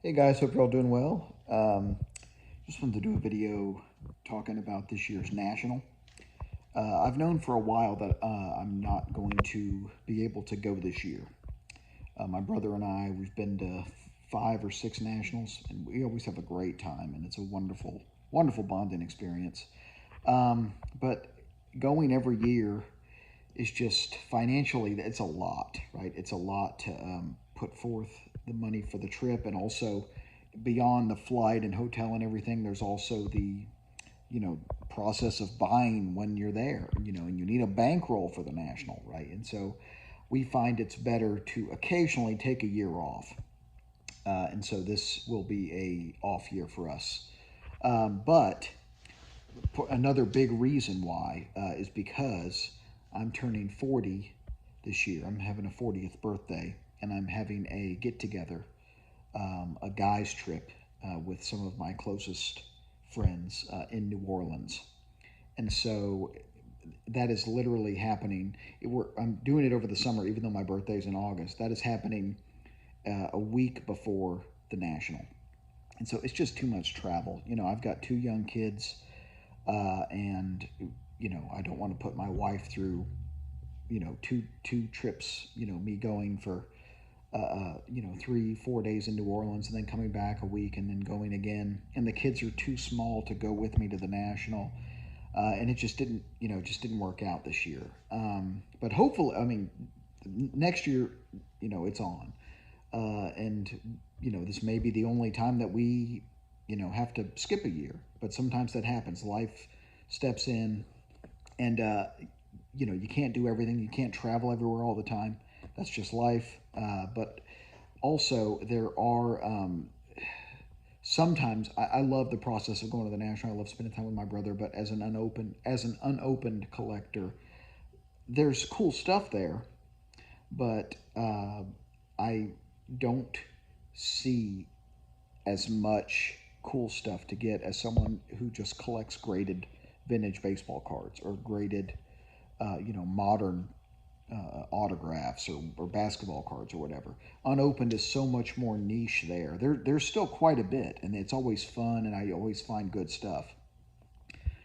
Hey guys, hope you're all doing well. Just wanted to do a video talking about this year's National. I've known for a while that I'm not going to be able to go this year. My brother and I, we've been to 5 or 6 Nationals, and we always have a great time, and it's a wonderful, wonderful bonding experience. But going every year is just financially, it's a lot, right? It's a lot to put forth the money for the trip, and also beyond the flight and hotel and everything, there's also the process of buying when you're there. And you need a bankroll for the national, right? And so we find it's better to occasionally take a year off, and so this will be a off year for us. But another big reason why is because I'm turning 40 this year. I'm having a 40th birthday, and I'm having a get together, a guys trip with some of my closest friends in New Orleans. And so that is literally happening. I'm doing it over the summer, even though my birthday is in August. That is happening a week before the national. And so it's just too much travel. I've got 2 young kids, and I don't want to put my wife through two trips. Me going for 3, 4 days in New Orleans and then coming back a week and then going again. And the kids are too small to go with me to the national, and it just didn't work out this year. But hopefully, I mean, next year, it's on, and this may be the only time that we have to skip a year. But sometimes that happens. Life steps in, and you can't do everything. You can't travel everywhere all the time. That's just life. But also, there are sometimes I love the process of going to the national. I love spending time with my brother. But as an unopened collector, there's cool stuff there. But I don't see as much cool stuff to get as someone who just collects graded vintage baseball cards or graded, modern autographs or basketball cards or whatever. Unopened is so much more niche there. There's still quite a bit, and it's always fun, and I always find good stuff.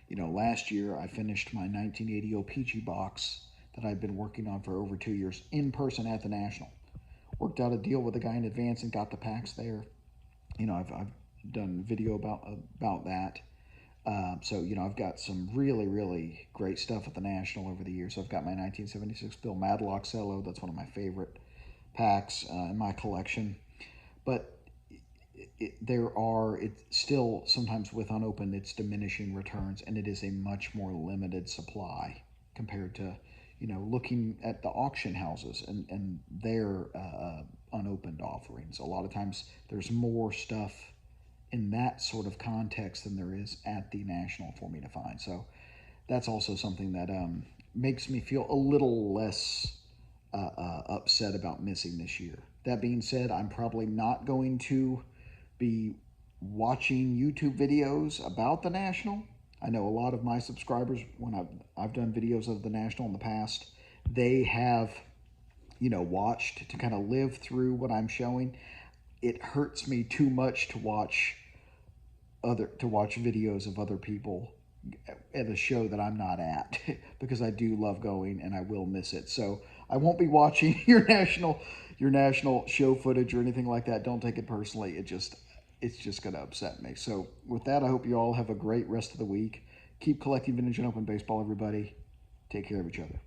Last year I finished my 1980 O-Pee-Chee box that I've been working on for over 2 years in person at the National. Worked out a deal with a guy in advance and got the packs there. I've done video about that. So I've got some really really great stuff at the National over the years. So I've got my 1976 Bill Madlock cello. That's one of my favorite packs in my collection. But it's still sometimes with unopened, it's diminishing returns, and it is a much more limited supply compared to looking at the auction houses and their unopened offerings. A lot of times there's more stuff in that sort of context than there is at the national for me to find. So that's also something that makes me feel a little less upset about missing this year. That being said, I'm probably not going to be watching YouTube videos about the national. I know a lot of my subscribers, when I've done videos of the national in the past, they have watched to kind of live through what I'm showing. It hurts me too much to watch videos of other people at a show that I'm not at because I do love going and I will miss it. So I won't be watching your national show footage or anything like that. Don't take it personally. It's just going to upset me. So with that, I hope you all have a great rest of the week. Keep collecting vintage and open baseball, everybody. Take care of each other.